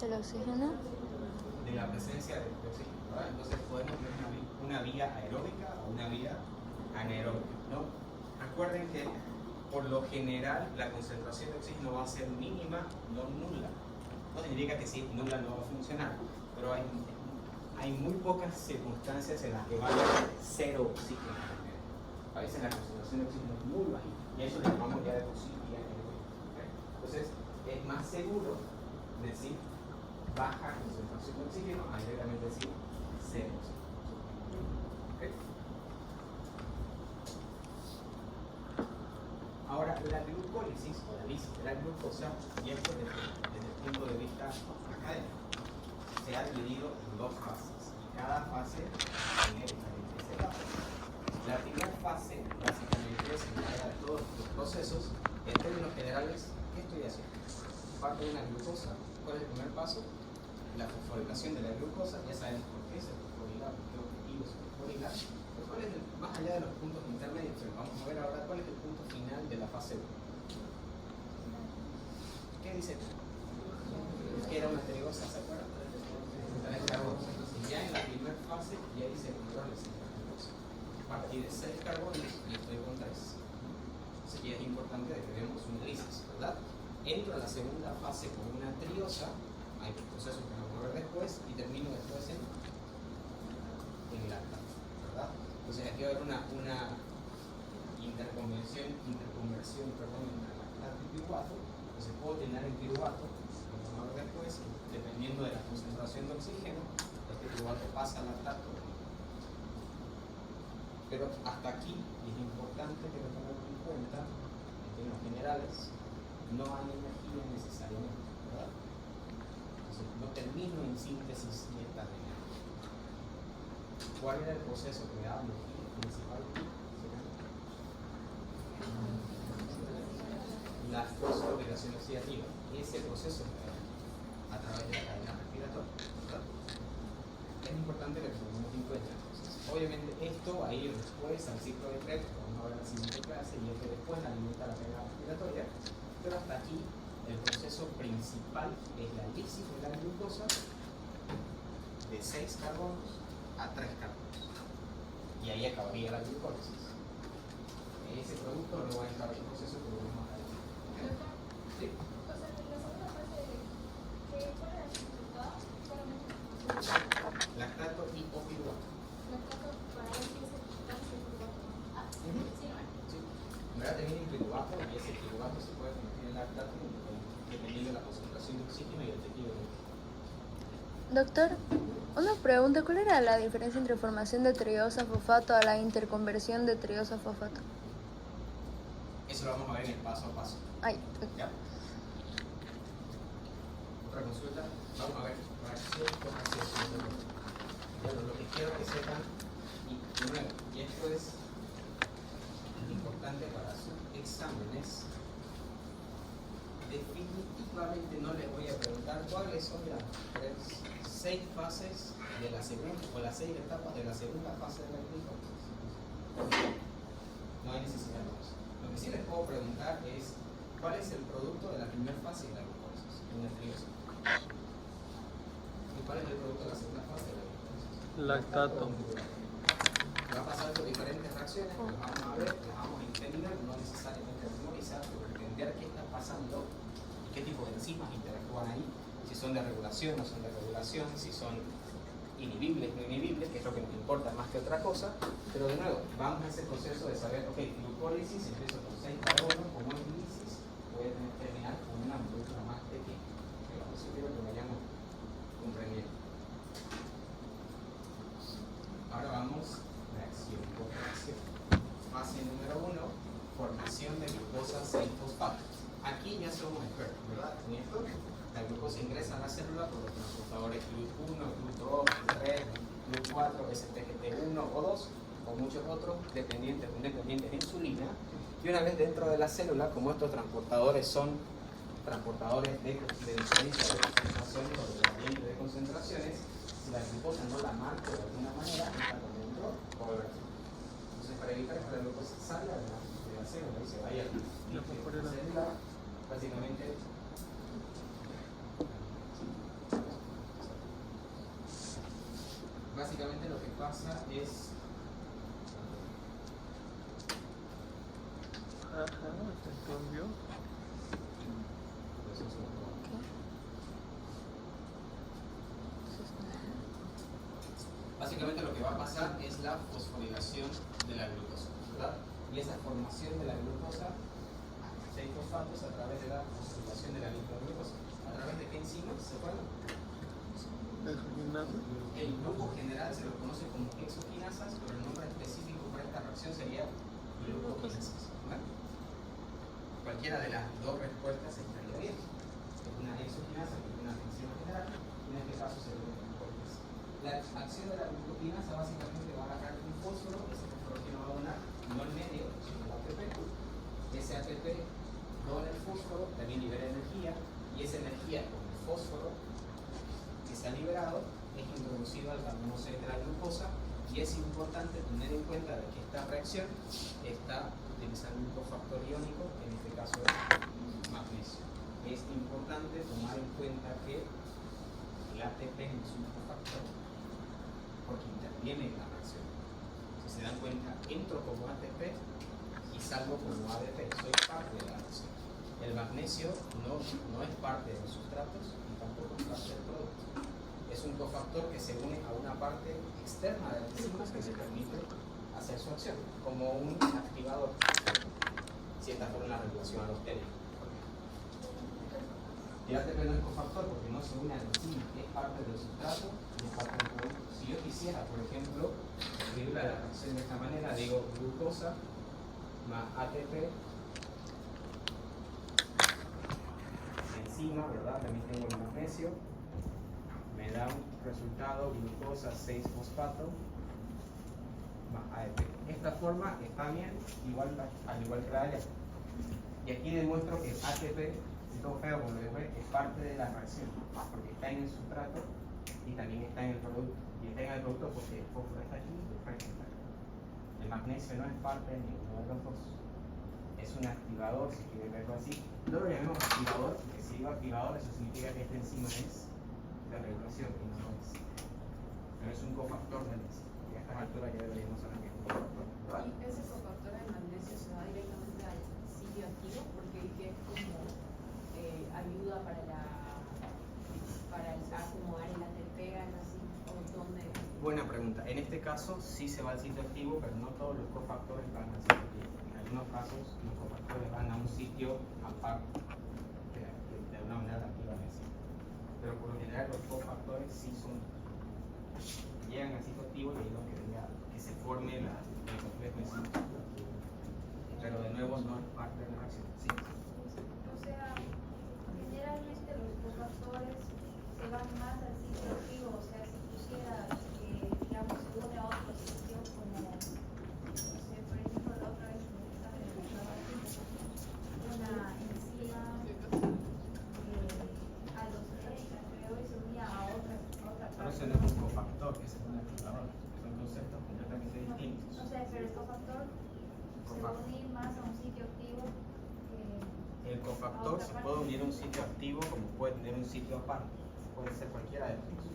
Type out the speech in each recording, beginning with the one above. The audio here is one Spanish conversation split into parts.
del oxígeno. De la presencia de oxígeno, ¿verdad? Entonces podemos ver una vía aeróbica o una vía anaeróbica, ¿no? Recuerden que por lo general la concentración de oxígeno va a ser mínima, no nula. No significa que si nula no va a funcionar, pero hay muy pocas circunstancias en las que va a haber cero oxígeno. A veces la concentración de oxígeno es muy bajita y eso lo llamamos ya de por sí vía anaeróbica, ¿okay? Entonces es más seguro decir baja concentración de oxígeno a directamente decir cero oxígeno. ¿Okay? Ahora, la glucólisis o la lisis de la glucosa, y esto desde el punto de vista académico, se ha dividido en dos fases y cada fase tiene diferentes etapas. La primera fase básicamente se encarga de todos los procesos. En términos generales, ¿qué estoy haciendo? Parte de una glucosa. ¿Cuál es el primer paso? La fosforilación de la glucosa. Ya sabemos por qué se fosforilar, qué objetivo se fosforilar. Pero ¿cuál es más allá de los puntos intermedios? Vamos a ver ahora cuál es el punto final de la fase 1. ¿Qué dice? Que era una trigosa, ¿se acuerdan? Entonces ya en la primera fase ya dice controles en la glucosa. Partí de 6 carbonos y estoy con 3. Así que es importante que demos una lisis, ¿verdad? Entro a la segunda fase con una triosa, hay procesos que vamos a ver después, y termino después en lactato, ¿verdad? Entonces aquí va a haber una interconversión entre lactato y piruvato. Entonces puedo tener el piruvato, lo vamos a ver después, dependiendo de la concentración de oxígeno, este piruvato pasa al lactato. Pero hasta aquí es importante que lo tengamos en cuenta, en términos generales, no hay energía necesariamente, ¿verdad? Entonces no termino en síntesis neta de energía. ¿Cuál era el proceso que me daba energía principalmente? La fosforilación oxidativa. Ese proceso me da a través de la cadena respiratoria, ¿verdad? Es importante que lo tengamos en cuenta. Obviamente esto va a ir después al ciclo de Krebs, que vamos a ver en la siguiente clase, y es que después alimenta la cadena respiratoria, pero hasta aquí el proceso principal es la lisis de la glucosa de 6 carbonos a 3 carbonos. Y ahí acabaría la glucólisis. Ese producto no va a entrar en el proceso que lo vamos a ver. ¿Sí? Lactato y o piruvato. Sí. En verdad termina en piruvato y ese piruvato se puede convertir en lactato dependiendo de la concentración de oxígeno y el tejido. Doctor, una pregunta, ¿cuál era la diferencia entre formación de triosa-fosfato a la interconversión de triosa-fosfato? Eso lo vamos a ver en el paso a paso. Ay, ¿Ya? Otra consulta. Vamos a ver reacción por reacción. Bueno, lo que quiero que sepan, y esto es importante para sus exámenes, definitivamente no les voy a preguntar cuáles son las 6 fases de la segunda o las 6 etapas de la segunda fase de la glucólisis. No hay necesidad de eso. Lo que sí les puedo preguntar es cuál es el producto de la primera fase de la glucólisis, una triosa. ¿Y cuál es el producto de la segunda fase de la glucólisis? Lactato. Va a pasar por diferentes reacciones, las vamos a ver, las vamos a entender, no necesariamente memorizar, pero entender qué está pasando y qué tipo de enzimas interactúan ahí, si son de regulación, no son de regulación, si son inhibibles, no inhibibles, que es lo que nos importa más que otra cosa. Pero de nuevo, vamos a ese proceso de saber, ok, glucólisis, empiezo con 6 carbonos, como es lisis, voy a tener que terminar con una molécula más pequeña, que lo quiero que vayamos comprendiendo. Ahora vamos reacción por reacción. Fase número 1, formación de glucosa 6-fosfato. Aquí ya somos expertos, ¿verdad? En esto, la glucosa ingresa a la célula por los transportadores GLUT1, GLUT2, GLUT3, GLUT4, STGT1 o 2, o muchos otros dependientes o independientes de insulina. Y una vez dentro de la célula, como estos transportadores son transportadores de diferencia de concentraciones o de gradiente de concentraciones, si la glucosa no la marco de alguna manera, está por dentro o de verdad. Entonces, para evitar que la glucosa salga de la célula y se vaya a la célula, básicamente Básicamente lo que pasa es... Ajá, se cambió. Básicamente lo que va a pasar es la fosforilación de la glucosa, ¿verdad? Y esa formación de la glucosa, 6-fosfatos a través de la fosforilación de la glucosa. ¿A través de qué enzimas se acuerdan? El grupo general se lo conoce como exoquinasas, pero el nombre específico para esta reacción sería glucoquinasas. ¿Vale? Cualquiera de las dos respuestas estaría bien. Es una exoquinasa que tiene una enzima general, y en este caso sería una glucoquinasa. La acción de la glucoquinasa básicamente va a agarrar un fósforo, ese fósforo que no va a donar, no el medio, sino el ATP. Ese ATP dona el fósforo, también libera energía, y esa energía con el fósforo que se ha liberado es introducido al carbono 6 de la glucosa, y es importante tener en cuenta de que esta reacción está utilizando un cofactor iónico, que en este caso es magnesio. Es importante tomar en cuenta que el ATP no es un cofactor porque interviene en la reacción. Si se dan cuenta, entro como ATP y salgo como ADP, soy parte de la reacción. El magnesio no es parte de los sustratos y tampoco es parte del producto. Es un cofactor que se une a una parte externa del enzima que le permite hacer su acción, como un activador, si esta fuera una regulación alostérica. El ATP no es cofactor porque no se une al enzima, es parte del sustrato y es parte del producto. Si yo quisiera, por ejemplo, escribir la reacción de esta manera, digo glucosa más ATP, enzima, ¿verdad? También tengo el magnesio, me da un resultado glucosa 6-fosfato más ATP. Esta forma está bien, al igual que la de allá. Y aquí demuestro que ATP, es todo feo como lo dibujé, es parte de la reacción, porque está en el sustrato y también está en el producto. Y está en el producto porque el fósforo está aquí y el fósforo está aquí. El magnesio no es parte de ninguno de los dos. Es un activador, si quieren verlo así. No lo llamemos activador, porque si digo activador, eso significa que esta enzima es de regulación y no es. Pero es un cofactor del enzima. Y a estas alturas ya deberíamos saber que es un cofactor. ¿Vale? ¿Y ese cofactor de magnesio se va directamente al sitio activo? Porque que es como ayuda para acomodar el ATP, algo así, o dónde. Buena pregunta. En este caso sí se va al sitio activo, pero no todos los cofactores van al sitio activo. En algunos casos los cofactores van a un sitio aparte, de una manera activa en el sitio. Pero por lo general los cofactores sí llegan al sitio activo y ayudan que se forme el complejo enzima. Pero de nuevo no es parte de la reacción. Sí. O sea, generalmente los cofactores se van más al sitio activo, o sea, si quisiera que, digamos, se une a otro sitio, como, no sé, por ejemplo, la otra vez me estaba una enzima alostérica, creo, y se unía a otra Pero eso parte. no es un cofactor, ese es un activador. Son conceptos completamente distintos. O sea, pero el cofactor se va a unir más a un sitio activo que El cofactor se puede unir a un sitio activo como puede tener un sitio aparte. Puede ser cualquiera de los dos.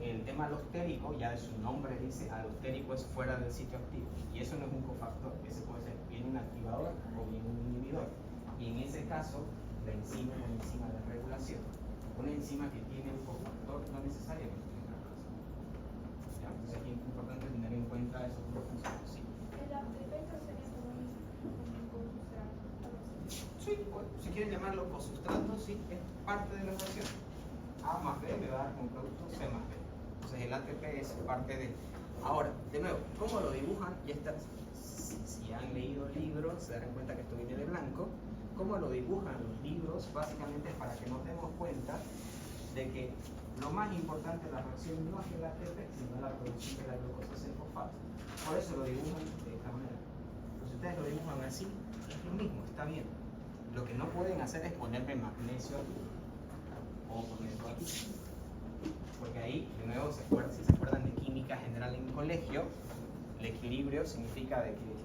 El tema alostérico, ya de su nombre dice, alostérico es fuera del sitio activo. Y eso no es un cofactor, ese puede ser bien un activador o bien un inhibidor. Y en ese caso, la enzima es una enzima de regulación. Una enzima que tiene un cofactor no necesariamente tiene regulación. ¿Ya? Entonces aquí es importante tener en cuenta esos dos conceptos. Sí. el ATP sería como un consustrato, algo así. Sí, si quieren llamarlo cosustrato, sí, es parte de la reacción. A más B me va a dar como producto C más B. Entonces el ATP es parte de... Ahora, de nuevo, ¿cómo lo dibujan? Y si han leído libros, se darán cuenta que esto viene de blanco. ¿Cómo lo dibujan los libros? Básicamente es para que nos demos cuenta de que lo más importante de la reacción no es el ATP, sino la producción de la glucosa 6-fosfato. Por eso lo dibujan de esta manera. Pero si ustedes lo dibujan así, es lo mismo, está bien. Lo que no pueden hacer es ponerle magnesio aquí o ponerlo aquí, porque ahí, de nuevo, si se acuerdan de química general en colegio, el equilibrio significa de que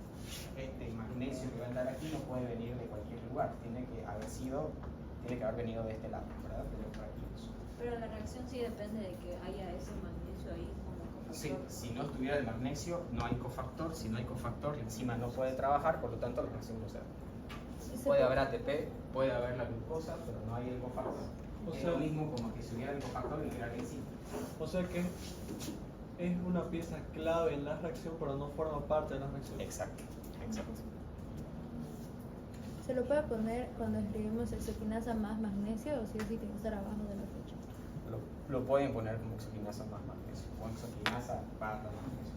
este magnesio que va a andar aquí no puede venir de cualquier lugar, tiene que haber venido de este lado, ¿verdad? Pero por aquí. Pero la reacción sí depende de que haya ese magnesio ahí como cofactor. decir, si no estuviera el magnesio, no hay cofactor. Si no hay cofactor, la enzima no puede trabajar, por lo tanto la reacción no se da. Puede haber ATP, puede haber la glucosa, pero no hay el cofactor. O Es sea- lo mismo como que si hubiera el cofactor y hubiera la enzima. O sea que es una pieza clave en la reacción, pero no forma parte de la reacción. Exacto, exacto. ¿Se lo puede poner cuando escribimos hexoquinasa más magnesio o sí o sí tiene que estar abajo de la fecha? Lo pueden poner como hexoquinasa más magnesio, o hexoquinasa barra magnesio.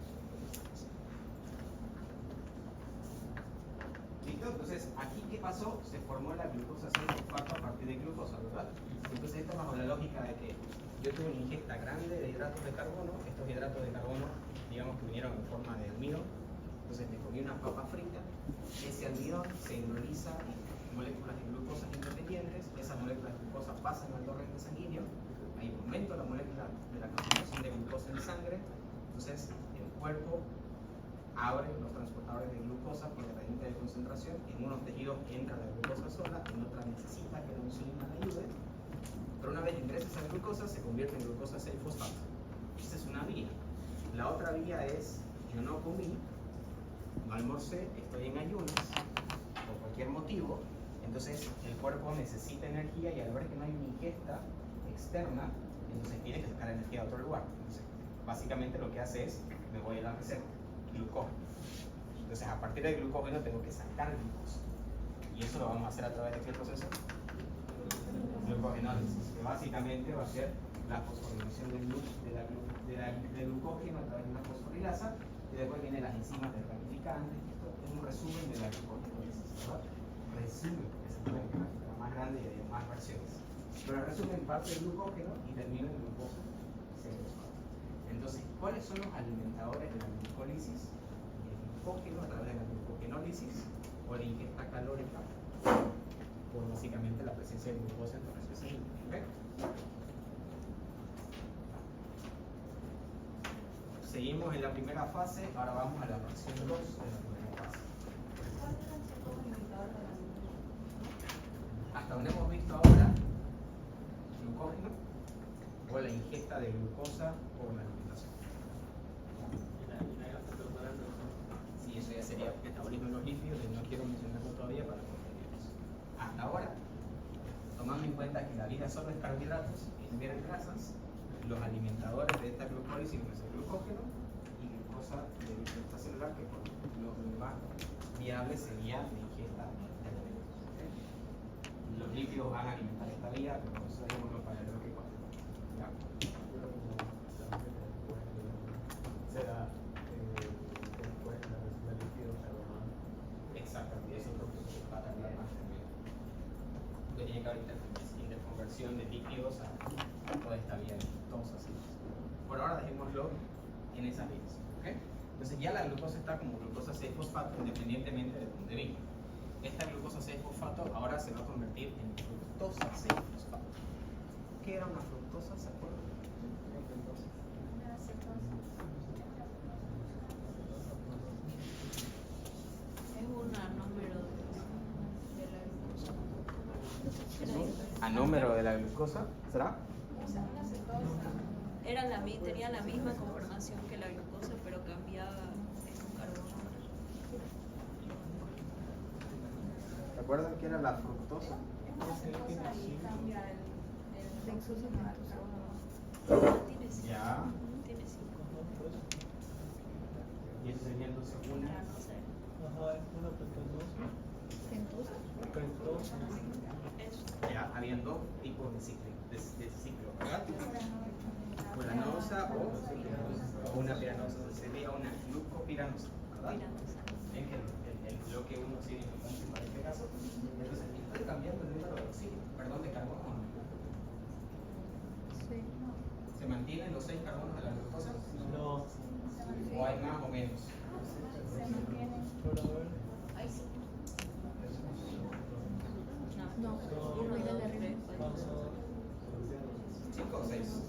¿Listo? Entonces, aquí ¿qué pasó? Se formó la glucosa 6-fosfato a partir de glucosa, ¿verdad? Entonces, esto es bajo la lógica de que yo tuve una ingesta grande de hidratos de carbono. Estos hidratos de carbono, digamos que vinieron en forma de almidón. Entonces, me comí una papa frita. Ese almidón se hidroliza en moléculas de glucosa independientes. Esas moléculas de glucosa pasan al torrente sanguíneo. Hay un aumento de la molécula de la concentración de glucosa en sangre. Entonces, el cuerpo abre los transportadores de glucosa por la gradiente de concentración. En unos tejidos entra la glucosa sola, en otras necesita que la insulina le ayude. Pero una vez ingresa esa glucosa, se convierte en glucosa 6-fosfato. Esta es una vía. La otra vía es, yo no comí, no almorcé, estoy en ayunas, por cualquier motivo, entonces el cuerpo necesita energía y al ver que no hay una ingesta externa, entonces tiene que sacar energía de otro lugar. Entonces, básicamente lo que hace es, me voy a la reserva, glucógeno. Entonces, a partir del glucógeno tengo que sacar glucosa. Y eso lo vamos a hacer a través de qué proceso? Glucogenólisis, que básicamente va a ser la fosforilación del glucógeno a través de una fosforilasa, y después vienen las enzimas de ramificantes. Esto es un resumen de la glucogenólisis, ¿verdad? Resumen, porque se puede quedar más grande y hay más versiones. Pero el resumen parte del glucógeno y termina en glucosa 6-fosfato. Entonces, ¿cuáles son los alimentadores de la glucólisis? El glucógeno a través de la glucogenólisis o la ingesta calórica por básicamente la presencia de glucosa en torrente sanguíneo. ¿Okay? Seguimos en la primera fase, ahora vamos a la fracción 2 de la primera fase. ¿Cuáles han sido los indicadores de la glucosa? Hasta donde hemos visto ahora, glucógeno o la ingesta de glucosa por la alimentación. Sí, eso ya sería metabolismo en los lípidos y no quiero mencionarlo todavía para confundirnos. Hasta ahora, tomando en cuenta que la vida solo es carbohidratos y no vienen grasas, los alimentadores de esta glucólisis van a ser glucógeno y glucosa de ingesta celular, que por lo más viable sería la ingesta de alimentos. ¿Okay? Los lípidos van a alimentar esta vía, pero eso dejémoslo para el bloque 4. ¿Ya? Exactamente, eso es lo que se va a tardar más también. Porque tiene que haber interconversión de lípidos a toda esta vía de glucosa. Por ahora dejémoslo en esas vías. ¿Okay? Entonces ya la glucosa está como glucosa 6-fosfato independientemente de dónde venga. Esta glucosa 6-fosfato ahora se va a convertir en fructosa 6-fosfato. ¿Qué era una fructosa? ¿Se acuerdan? Una cetosa. Es un número de la glucosa. ¿A número de la glucosa? ¿Será? O sea, una cetosa. Tenía la misma conformación que la glucosa, pero cambiaba en un carbono. ¿Se acuerdan que era la fructosa? Es una cetosa y cambia el Sexosa, Tiene 5. Ya. Tiene 5. Y eso sería entonces una. Ya no sé. Ajá, es una pentanosa. ¿Pentosa? Pentosa. Eso. Ya, habían dos tipos de ciclo, ¿verdad? Puranosa o una piranosa. Entonces sería una glucopiranosa, ¿verdad? Es el bloque 1 sí es importante para este caso. Entonces estoy cambiando el número de oxígeno, perdón, de carbono. Sí. ¿Se mantienen los 6 carbonos de la glucosa? No, ¿O hay más o menos? Se mantiene. pero a ver. Ahí sí. No, uno y el de arriba. Pasa. 5 o 6.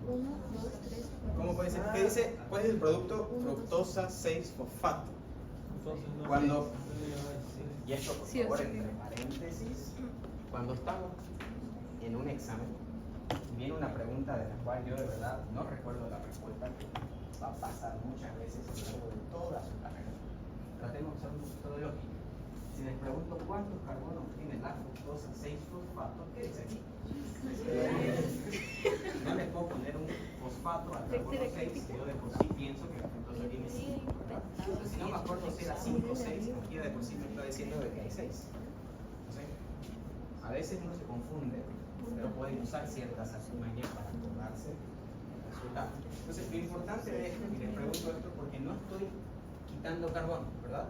1, 2, 3, 4. ¿Cómo puede ser? ¿Qué dice? ¿Cuál es el producto? Fructosa 6-fosfato. Entonces no. Cuando- Sí. Y esto, por Sí, favor, sí. entre paréntesis, cuando estamos en un examen, viene una pregunta de la cual yo de verdad no recuerdo la respuesta, que va a pasar muchas veces a lo largo de toda su carrera. Tratemos de usar un poquito de lógica. Si les pregunto cuántos carbonos tiene la fructosa 6-fosfato, ¿qué dice aquí? No les puedo poner un fosfato al carbono 6 si yo de por sí pienso que la fructosa tiene 5, ¿verdad? Entonces, si no me acuerdo si era 5 o 6, aquí de por sí me está diciendo de que hay 6. Entonces, a veces uno se confunde, pero pueden usar ciertas artimañas para acordarse del resultado. Entonces, lo importante de esto, y les pregunto esto porque no estoy quitando carbono, ¿verdad?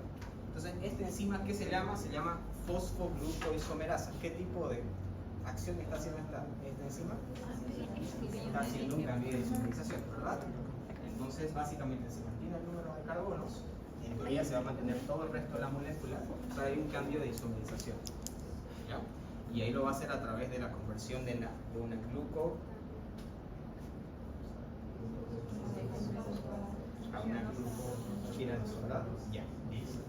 Entonces, esta enzima, ¿qué se llama? Se llama fosfoglucoisomerasa. ¿Qué tipo de acción está haciendo esta enzima? Está haciendo un cambio de isomerización, ¿verdad? Entonces, básicamente, se mantiene el número de carbonos, y en teoría se va a mantener todo el resto de la molécula, pero hay un cambio de isomerización. ¿Ya? Y ahí lo va a hacer a través de la conversión de una a una glucotiranosa, ¿verdad? Ya, listo.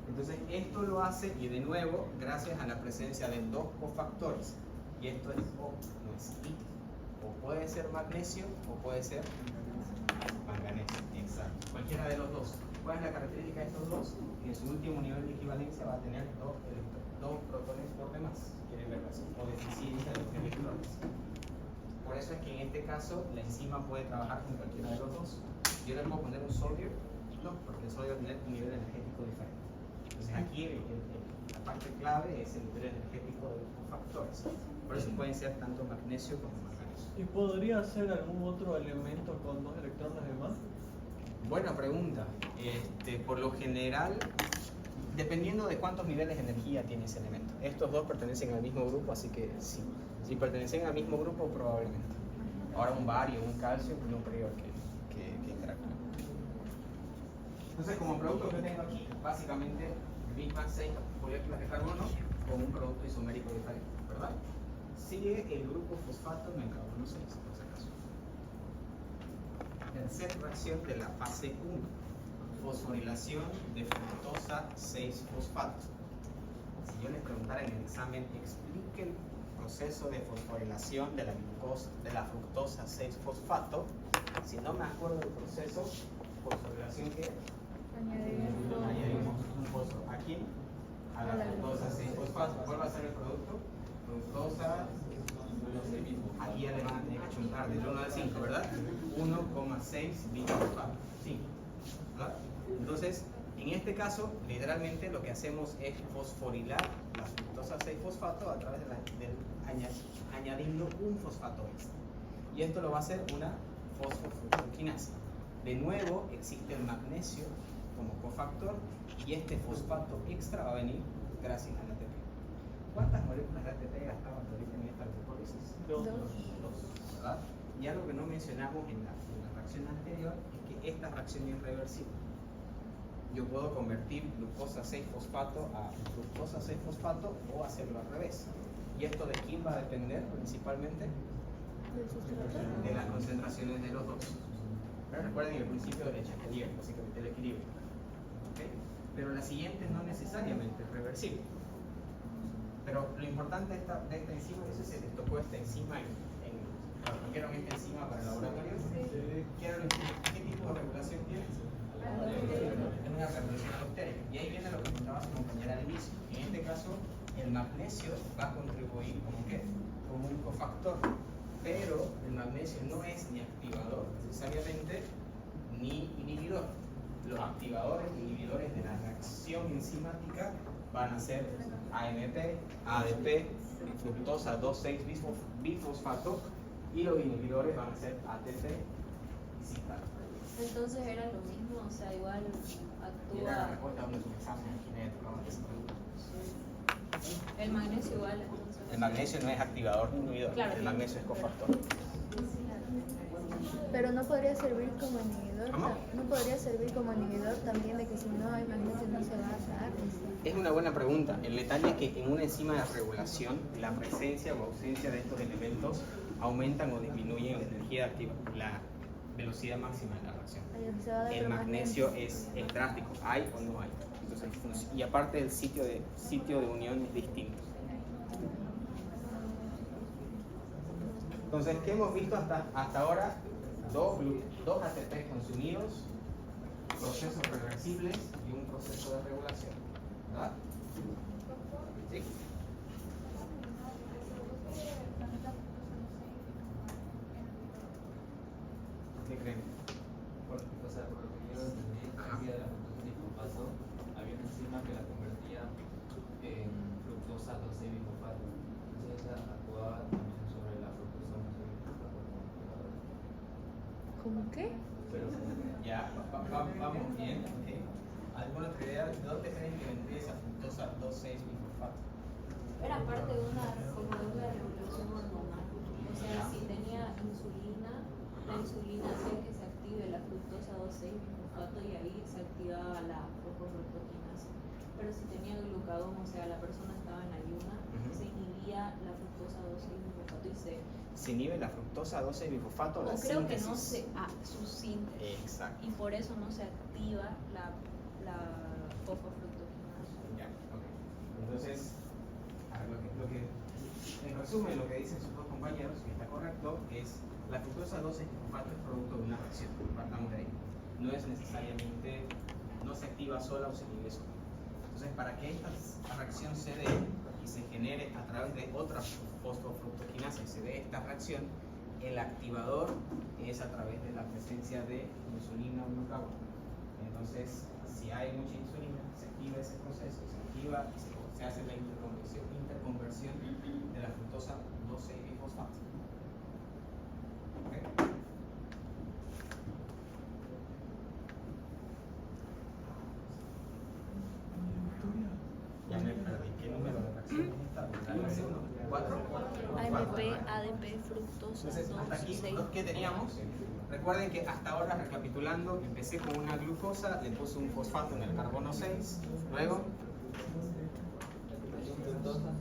Entonces esto lo hace, y de nuevo, gracias a la presencia de dos cofactores. Y esto es O, no es I. O puede ser magnesio o puede ser manganeso. Exacto. Cualquiera de los dos. ¿Cuál es la característica de estos dos? Que en su último nivel de equivalencia va a tener dos protones por demás. ¿Quieren verlo así? O deficiencia de los electrones. Por eso es que en este caso la enzima puede trabajar con cualquiera de los dos. Yo le puedo poner un sodio, no, porque el sodio va a tener un nivel energético diferente. Entonces aquí la parte clave es el nivel energético de los cofactores. Por eso pueden ser tanto magnesio como manganeso. ¿Y podría ser algún otro elemento con 2 electrones de más? Buena pregunta. Por lo general, dependiendo de cuántos niveles de energía tiene ese elemento. Estos dos pertenecen al mismo grupo, así que sí. Si pertenecen al mismo grupo, probablemente. Ahora un bario, un calcio, no creo que interactúen. Entonces, como producto que tengo aquí, básicamente mismas 6 moléculas de carbono con un producto isomérico diferente, ¿verdad? Sigue el grupo fosfato en el carbono 6, por si acaso. Tercera reacción de la fase 1, fosforilación de fructosa 6-fosfato. Si yo les preguntara en el examen, explique el proceso de fosforilación de la fructosa 6-fosfato. Si no me acuerdo del proceso, fosforilación que añadimos un fósforo. ¿A quién? A la fructosa 6-fosfato. ¿Cuál va a ser el producto? Fructosa. Aquí ya le van a tener que chuntar del 1 al 5, ¿verdad? 1,6 bifosfato. 5. ¿Verdad? Entonces, en este caso, literalmente lo que hacemos es fosforilar la fructosa 6-fosfato a través añadiendo un fosfato extra. Y esto lo va a hacer una fosfofructoquinasa. De nuevo, existe el magnesio como cofactor y este fosfato extra va a venir gracias al ATP. ¿Cuántas moléculas de ATP gastaban ahorita en esta glucólisis? 2. ¿Verdad? Y algo que no mencionamos en la reacción anterior es que esta reacción es reversible. Yo puedo convertir glucosa 6-fosfato a fructosa 6-fosfato o hacerlo al revés. ¿Y esto de quién va a depender principalmente? De las concentraciones de los dos. Pero recuerden el principio de Châtelier, básicamente el equilibrio. ¿Okay? Pero la siguiente no necesariamente es reversible. Pero lo importante de esta enzima es que se les tocó esta enzima ¿vieron esta enzima para el laboratorio? ¿Qué tipo de regulación tiene? Es una regulación alostérica. Y ahí viene lo que contaba su compañera al inicio. En este caso, el magnesio va a contribuir como ¿qué? Como un cofactor. Pero el magnesio no es ni activador necesariamente ni inhibidor. Los activadores e inhibidores de la reacción enzimática van a ser AMP, ADP, fructosa 2,6-bifosfato y los inhibidores van a ser ATP y citrato. Entonces era lo mismo, o sea, igual Y era la actúa. respuesta de un examen aquí en El magnesio igual, entonces. El magnesio no es activador ni inhibidor, Claro, el magnesio es cofactor. Pero no podría servir como inhibidor. ¿Cómo? No podría servir como inhibidor también de que si no hay magnesio no se va a dar. Es una buena pregunta. El detalle es que en una enzima de regulación, la presencia o ausencia de estos elementos aumentan o disminuyen la energía activa, la velocidad máxima de la reacción. Se va a dar El más magnesio lento. es drástico, hay o no hay. Entonces, y aparte el sitio de unión es distinto. Entonces, ¿qué hemos visto hasta ahora? dos ATP consumidos, procesos reversibles y un proceso de regulación. ¿Verdad? ¿Sí? ¿Qué creen? O sea, por lo que yo entendí, aquí de la fructosa disfosfato, había una enzima que la convertía en fructosa 2,6-bisfosfato. Entonces esa actuaba también sobre la fructosa 1,6-bisfosfato. ¿Cómo qué? Pero Ya, vamos bien. ¿Okay? ¿Alguna otra idea? ¿De dónde creen que vendría esa fructosa 2,6-bisfosfato? Era parte de una, como de una regulación hormonal. O sea, si tenía insulina, la insulina hacía que se active la fructosa 2,6-bisfosfato y ahí se activaba la fosfofructoquinasa. Pero si tenía glucagón, o sea, la persona estaba en ayuna, se inhibía la fructosa 2,6-bisfosfato y Se inhibe la fructosa 2,6-bisfosfato. o la creo que no síntesis. su síntesis. Exacto. Y por eso no se activa la fosfofructoquinasa. Ya, ok. Entonces, a ver, en resumen, lo que dicen sus dos compañeros, que está correcto, es la fructosa 2,6-bisfosfato es producto de una reacción. Partamos de ahí. No es necesariamente, no se activa sola o se inhibe sola. Entonces, para que esta reacción se dé y se genere a través de otra fosfofructoquinasa y se dé esta reacción, el activador es a través de la presencia de insulina o glucagón. Entonces, si hay mucha insulina, se activa ese proceso, se activa y se hace la interconversión de la fructosa 2,6-bisfosfato. ¿Ok? Ya me perdí. ¿Qué número de reacción es esta? ¿La reacción 4? AMP, ADP, fructosa, Entonces, hasta aquí, 2,6. ¿qué teníamos? Recuerden que hasta ahora, recapitulando, empecé con una glucosa, le puse un fosfato en el carbono 6, luego...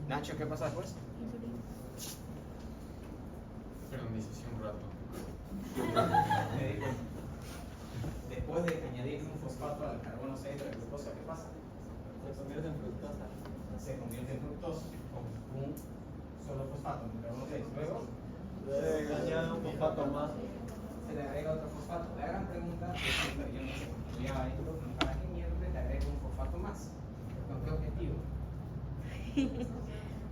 Nacho, ¿qué pasa después? Fermentización un rato. Me di cuenta. Después de añadir un fosfato al carbono 6 de la glucosa, ¿qué pasa? Se convierte en fructosa. Se convierte en fructosa con un solo fosfato en el carbono 6. Luego Se añade un fosfato más. se le agrega otro fosfato. La gran pregunta es, yo no sé cómo estudiaba esto, ¿para qué mierda le agrego un fosfato más? ¿Con qué objetivo?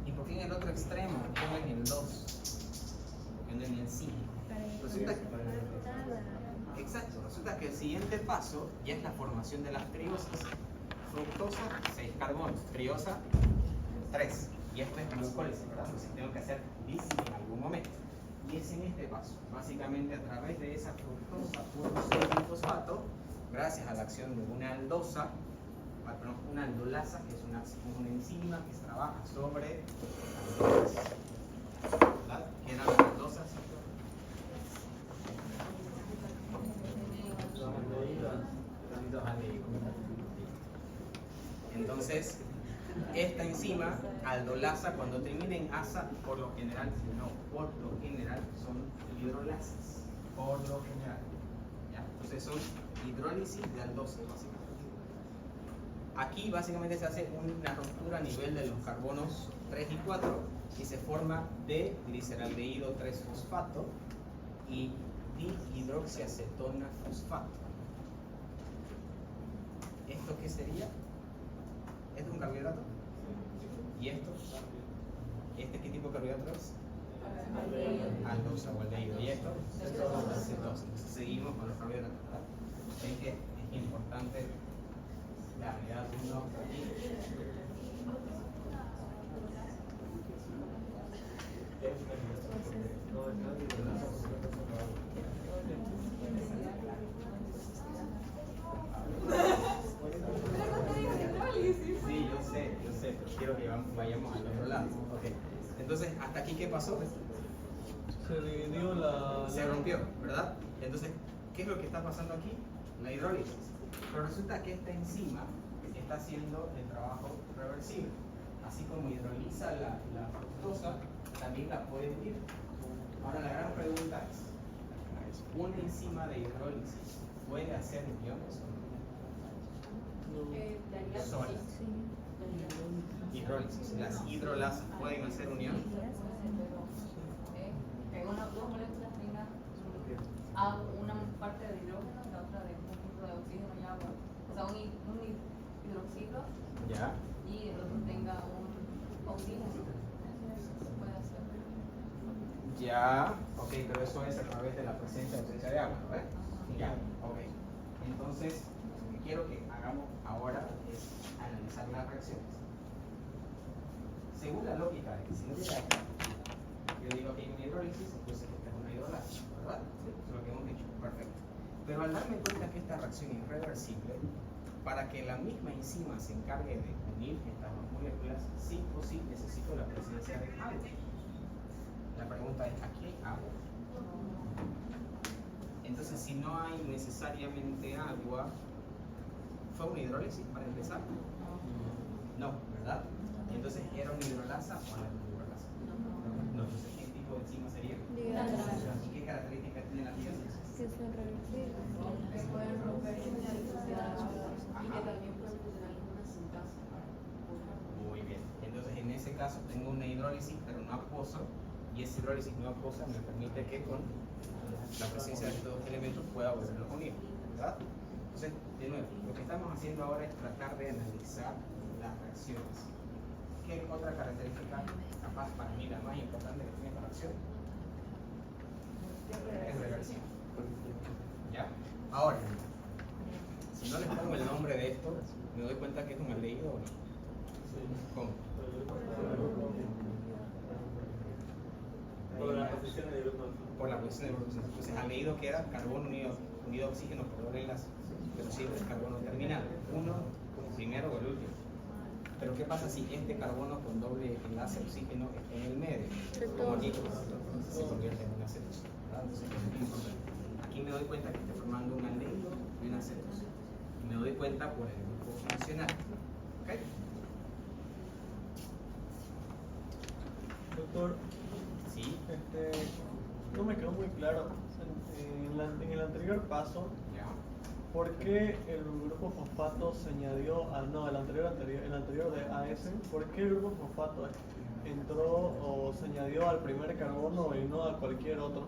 ¿Y por qué en el otro extremo pongo en el 2? ¿Por qué no en el 5? Resulta que, exacto, resulta que el siguiente paso ya es la formación de las triosas. Fructosa, 6 carbonos, triosa, 3. Y esto es glucólisis, ¿verdad? Entonces tengo que hacer lisis en algún momento. Y es en este paso, básicamente a través de esa fructosa puro fosfato, gracias a la acción de una aldosa, perdón, una aldolasa, que es una enzima que trabaja sobre aldosas, ¿verdad? ¿Qué eran las aldosas? Entonces, esta enzima, aldolasa, cuando termina en asa, por lo general son hidrolasas. Por lo general. ¿Ya? Entonces son hidrólisis de aldosas, básicamente. Aquí básicamente se hace una ruptura a nivel de los carbonos 3 y 4 y se forma D-gliceraldehído 3-fosfato y dihidroxiacetona fosfato. ¿Esto qué sería? ¿Esto es un carbohidrato? ¿Y esto? ¿Este qué tipo de carbohidrato es? Aldosa o aldehído. ¿Y esto? Cetosa. Entonces seguimos con los carbohidratos, ¿verdad? Ven que es importante la unidad 1 aquí. Sí, yo sé, pero quiero que vayamos al otro lado. Okay. Entonces, ¿hasta aquí qué pasó? Se dividió la. Se rompió, ¿verdad? Entonces, ¿qué es lo que está pasando aquí? La hidrólisis. Pero resulta que esta enzima está haciendo el trabajo reversible. Así como hidroliza la fructosa, también la puede hundir. Ahora la gran pregunta es, ¿una enzima de hidrólisis puede hacer uniones o no? Solas. Hidrólisis. Las hidrolasas pueden hacer unión. hago una parte de hidrógeno y la otra de un punto de oxígeno y agua. O sea, un hidroxilo ¿Ya? y el otro tenga un oxígeno. Se puede hacer. Ya, ok, pero eso es a través de la presencia o ausencia de agua, ¿no? Ya, ok. Entonces, lo que quiero que hagamos ahora es analizar las reacciones. Según la lógica de que si no hubiera esta, yo digo que hay una hidrólisis, entonces esta es una hidrolasa, ¿verdad? Sí, eso es lo que hemos dicho, perfecto. Pero al darme cuenta que esta reacción es irreversible, para que la misma enzima se encargue de unir estas dos moléculas, sí o sí necesito la presencia de agua. La pregunta es, ¿aquí hay agua? Entonces, si no hay necesariamente agua, ¿fue una hidrólisis para empezar? No, ¿verdad? Entonces, ¿era una hidrolasa o no era una hidrolasa? No, entonces, ¿qué tipo de enzima sería? ¿Y qué características tiene la hidrólisis? Que son reversibles. Que pueden romperse y que también pueden tener alguna sintaxis para empujar. Muy bien. Entonces, en ese caso, tengo una hidrólisis, pero no acuosa, y esa hidrólisis no acuosa me permite que con la presencia de estos dos elementos pueda volverlos a unir, ¿verdad? Entonces, de nuevo, lo que estamos haciendo ahora es tratar de analizar las reacciones. ¿Qué otra característica, capaz para mí la más importante que tiene esta reacción? Es reversible. ¿Ya? Ahora, si no les pongo el nombre de esto, ¿me doy cuenta que es un aldehído o no? ¿Cómo? Por la posición de grupo. Por la posición del grupo. Entonces, aldehído queda carbono unido a oxígeno por doble enlace, pero siempre es carbono terminal, uno como primero o el último. Pero ¿qué pasa si este carbono con doble enlace oxígeno está en el medio? Como aquí se convierte en una cetosa, ¿verdad? Entonces, es muy importante. Aquí me doy cuenta que estoy formando un aldehído y una cetosa. Y me doy cuenta por el grupo funcional. ¿Ok? Doctor, Sí. no me quedó muy claro. En el anterior paso, Ya. ¿por qué el grupo fosfato se añadió al el anterior de AS? ¿Por qué el grupo fosfato entró o se añadió al primer carbono y no a cualquier otro?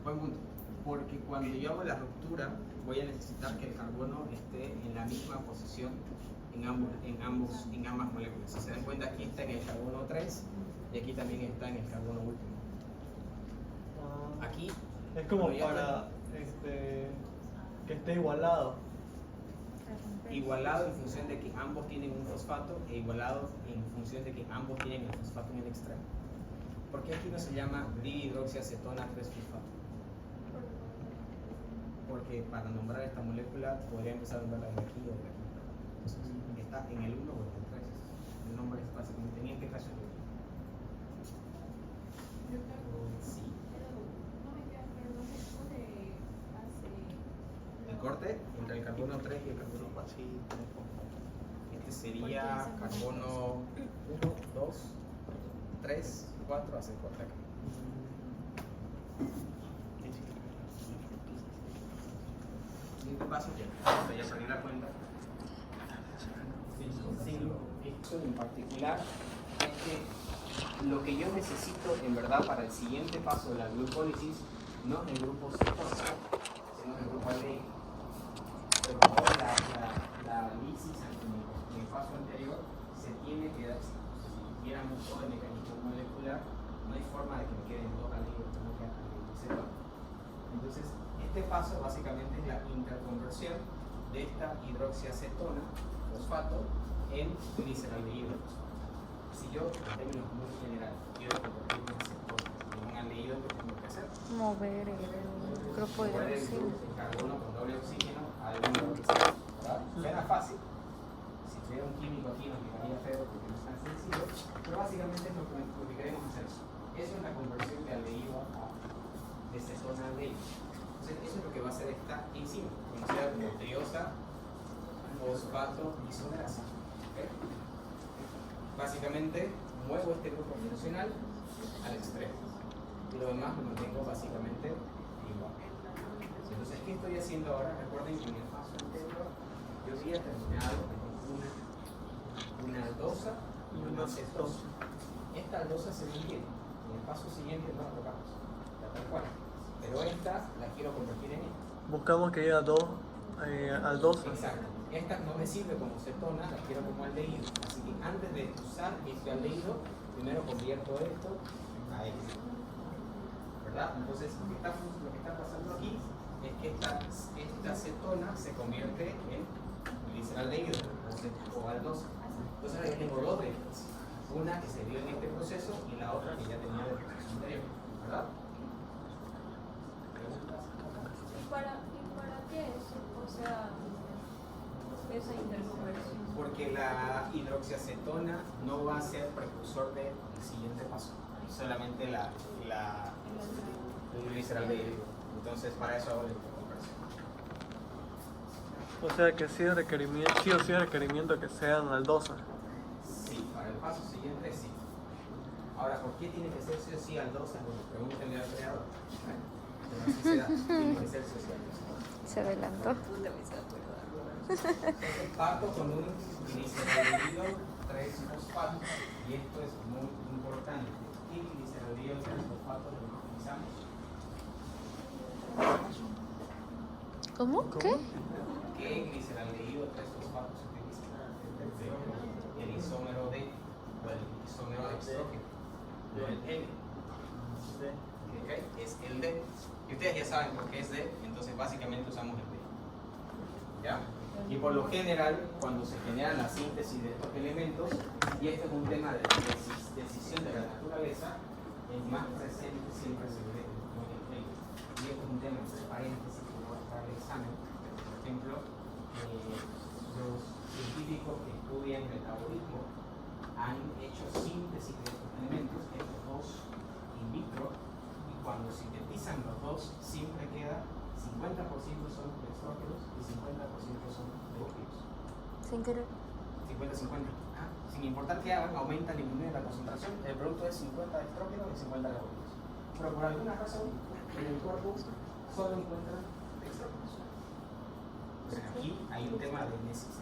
Buen punto. Porque cuando yo hago la ruptura, voy a necesitar que el carbono esté en la misma posición en ambas moléculas. Si se dan cuenta, aquí está en el carbono 3 y aquí también está en el carbono último. Aquí Es como cuando ya para que esté igualado. igualado en función de que ambos tienen un fosfato e igualado en función de que ambos tienen el fosfato en el extremo. ¿Por qué aquí no se llama dihidroxiacetona 3-fosfato? Porque para nombrar esta molécula podría empezar a nombrarla de aquí o de aquí. Entonces, está en el 1 o en el 3. El nombre es básicamente en este caso. Sí. El corte entre el carbono 3 y el carbono 4. Este sería carbono 1, 2, 3, 4, hace el corte acá. Siguiente paso, ya perdí la cuenta. Esto en particular es que lo que yo necesito en verdad para el siguiente paso de la glucólisis no es el grupo cetosa, sino el grupo aldehído. Pero como la lisis en el paso anterior se tiene que dar, si viéramos todo el mecanismo molecular, no hay forma de que me queden dos aldehídos, tengo que aldehído y cetona. Entonces, este paso básicamente es la interconversión de esta hidroxiacetona, fosfato, en gliceraldehído. Si yo, en términos muy generales, quiero convertir una cetona en un aldehído, ¿qué tengo que hacer? Mover el grupo de Mover oxígeno. el carbono con doble oxígeno a alguna hidroxilo, ¿verdad? Suena fácil. Si tuviera un químico aquí nos quedaría feo porque no es tan sencillo, pero básicamente es lo que queremos hacer. Eso es la conversión de aldehído de cetona a aldehído. Entonces, eso es lo que va a hacer esta enzima, conocida como triosa fosfato isomerasa. ¿Okay? Básicamente, muevo este grupo funcional al extremo y lo demás lo mantengo básicamente igual. Entonces, ¿qué estoy haciendo ahora? Recuerden que en el paso anterior yo había terminado con una aldosa y una cetosa. Esta aldosa se mantiene. En el paso siguiente no la tocamos, ya tal cual. ¿Ok? pero esta la quiero convertir en esta. Buscamos que llegue a 2, al 12. Exacto. Esta no me sirve como cetona, la quiero como aldehído. Así que antes de usar este aldehído, primero convierto esto a este. ¿Verdad? Entonces, lo que está pasando aquí es que esta cetona se convierte en gliceraldehído o aldose. Entonces, ahora yo tengo dos de estas. Una que se dio en este proceso y la otra que ya tenía del proceso anterior. ¿Verdad? ¿Preguntas? ¿Y para qué es? O sea, esa interconversión. Porque la hidroxiacetona no va a ser precursor del siguiente paso, solamente el gliceraldehído. Entonces, para eso hago la interconversión. O sea que sí o sí requerimiento que sean aldosas. Sí, para el paso siguiente sí. Ahora, ¿por qué tiene que ser sí o sí aldosa? Bueno, pregúntenle al creador. Pero así se da, tiene que ser sí o sí aldosa. Se adelantó. Parto con un gliceraldehído 3-fosfato y esto es muy importante. ¿Qué gliceraldehído 3-fosfato lo utilizamos? ¿Cómo? ¿Qué? ¿Qué gliceraldehído 3-fosfato se utiliza? El isómero D o el isómero de estrógeno, no el N. ¿Okay? Es el D. Y ustedes ya saben por qué es D, entonces básicamente usamos el D. ¿Ya? Y por lo general, cuando se generan la síntesis de estos elementos, y este es un tema de decisión de la naturaleza, el más presente siempre es el D, no el L. Y esto es un tema entre paréntesis que voy a estar el examen. Por ejemplo, los científicos que estudian metabolismo han hecho síntesis de estos elementos, estos dos in vitro, y cuando sintetizan los dos, siempre queda 50% son estrógenos y 50% son leucócitos. Sin querer. 50-50. Sin importar que hagan, aumenta o disminuye la concentración, el producto es 50 de estrógenos y 50 de leucócitos. Pero por alguna razón, en el cuerpo solo encuentran estrógenos. Aquí hay un tema de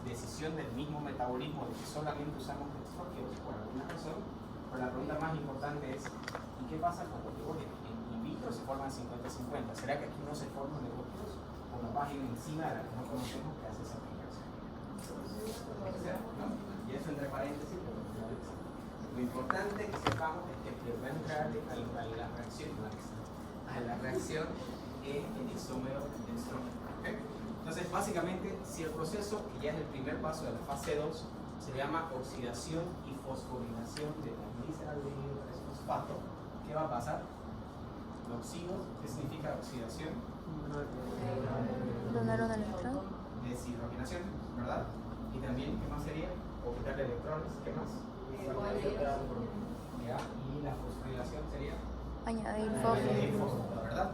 decisión del mismo metabolismo, de que solamente usamos estrógenos por alguna razón, pero la pregunta más importante es, ¿y qué pasa cuando en in vitro se forman 50-50? ¿Será que aquí no se forman leucócitos? ¿O nos va a ir encima de la que no conocemos que hace esa aplicación? ¿No? Y eso entre paréntesis, pero lo importante que sepamos es que el que va a entrar a la reacción es el isómero de estrógeno. ¿Okay? Entonces, básicamente, si el proceso, que ya es el primer paso de la fase 2, se llama oxidación y fosforilación de la gliceraldehído 3-fosfato, ¿qué va a pasar? Lo oxido, ¿qué significa oxidación? Donar un electrón. Deshidrogenación, ¿verdad? Y también, ¿qué más sería? Ocultar electrones, ¿qué más? ¿Ya? Y la fosforilación sería Añadir añadir fósforo. fósforo, ¿verdad?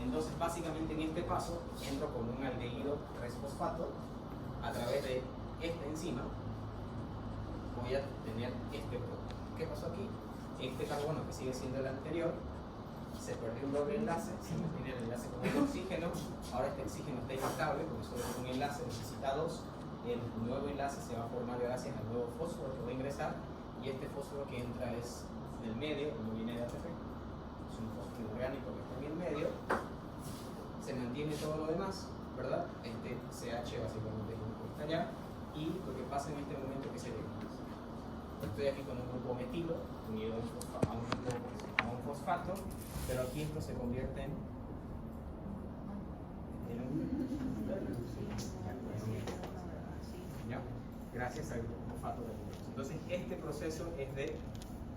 Entonces, básicamente en este paso, entro con un aldehído 3-fosfato a través de esta enzima. Voy a tener este producto. ¿Qué pasó aquí? Este carbono, que sigue siendo el anterior, se perdió un doble enlace, se mantiene el enlace con el oxígeno. Ahora este oxígeno está inestable porque solo es un enlace, necesita dos. El nuevo enlace se va a formar gracias al nuevo fósforo que va a ingresar, y este fósforo que entra es del medio, no viene de ATP, es un fósforo orgánico que está en el medio. Se mantiene todo lo demás, ¿verdad? Este CH básicamente es un que está allá, y lo que pasa en este momento es que se ve. Estoy aquí con un grupo metilo unido a un fosfato, pero aquí esto se convierte en ¿ya? Gracias al fosfato de glucosa. Entonces este proceso es de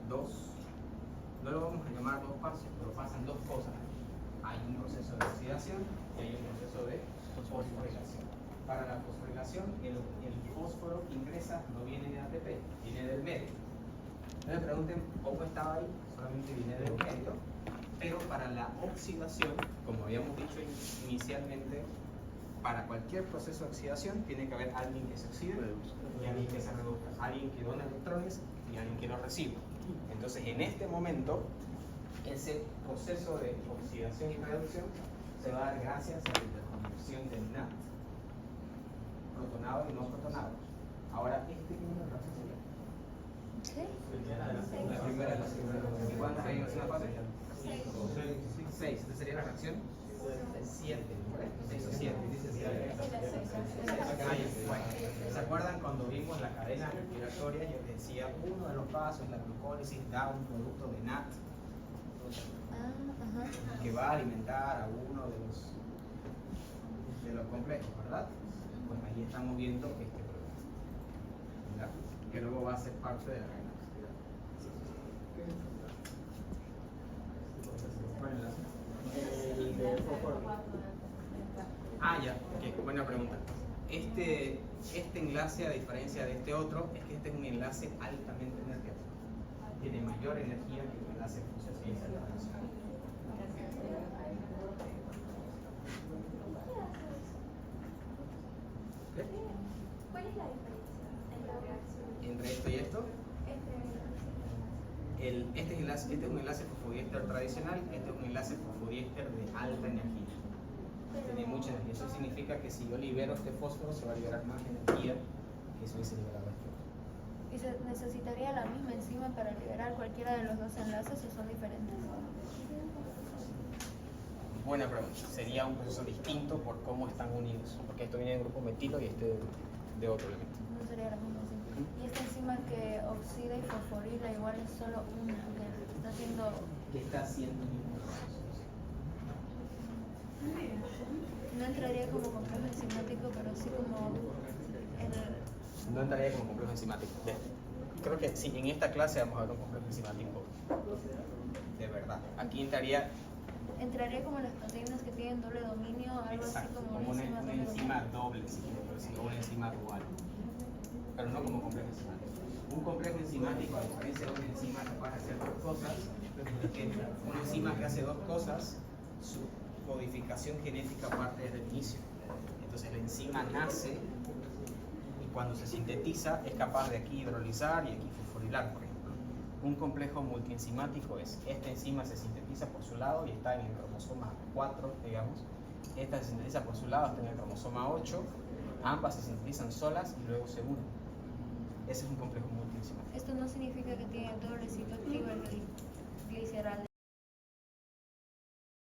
no lo vamos a llamar dos pasos, pero pasan dos cosas. Hay un proceso de oxidación y hay un proceso de fosforilación. Para la fosforilación, el fósforo que ingresa no viene de ATP, viene del medio. No me pregunten cómo estaba ahí, solamente viene del medio. Pero para la oxidación, como habíamos dicho inicialmente, para cualquier proceso de oxidación tiene que haber alguien que se oxide y alguien que se reduzca, alguien que dona electrones y alguien que los recibe. Entonces, en este momento, ese proceso de oxidación y reducción se va a dar gracias a la interconversión del NAT, protonado y no protonado. Ahora, ¿qué número de reacción sería? ¿Qué? La primera. ¿Y cuántas hay en una fase? 6. Esta sería la reacción 7. 6 o 7. Bueno, ¿se acuerdan cuando vimos la cadena respiratoria? Yo les decía, uno de los pasos, la glucólisis, da un producto de NAT que va a alimentar a uno de los complejos, ¿verdad? Pues ahí estamos viendo este producto, ¿verdad? Que luego va a ser parte de la cadena. Ah, ya, ok, buena pregunta. Este enlace, a diferencia de este otro, es que este es un enlace altamente energético. Tiene mayor energía que el enlace de funcionalidad internacional. ¿Cuál es la diferencia en la reacción? Entre esto y esto, este es un enlace fosfodiéster tradicional, este es un enlace fosfodiéster de alta energía. Tiene mucha energía. Eso significa que si yo libero este fósforo, se va a liberar más energía que si hubiese liberado este otro. ¿Y se necesitaría la misma enzima para liberar cualquiera de los dos enlaces o son diferentes? Buena pregunta. Sería un proceso distinto por cómo están unidos, porque esto viene del grupo metilo y este de otro elemento. No sería la misma enzima. Y esta enzima que oxida y fosforila igual es solo una, que está haciendo... ¿Qué está haciendo el mismo proceso? No entraría como complejo enzimático, pero sí como No entraría como complejo enzimático. Bien. Creo que sí, en esta clase vamos a ver un complejo enzimático de verdad. Aquí entraría entraría como las proteínas que tienen doble dominio, algo exacto, así como una doble enzima dominio. doble, si quiero decir, o una enzima dual, pero no como complejo enzimático. Un complejo enzimático, a diferencia de una enzima capaz de hacer dos cosas, es que una enzima que hace dos cosas, su codificación genética parte desde el inicio. Entonces la enzima nace y cuando se sintetiza es capaz de aquí hidrolizar y aquí fosforilar, por ejemplo. Un complejo multienzimático es, esta enzima se sintetiza por su lado y está en el cromosoma 4, digamos. Esta se sintetiza por su lado, está en el cromosoma 8. Ambas se sintetizan solas y luego se unen. Ese es un complejo multienzimático. Esto no significa que tiene doble ciclo activo el glicerol.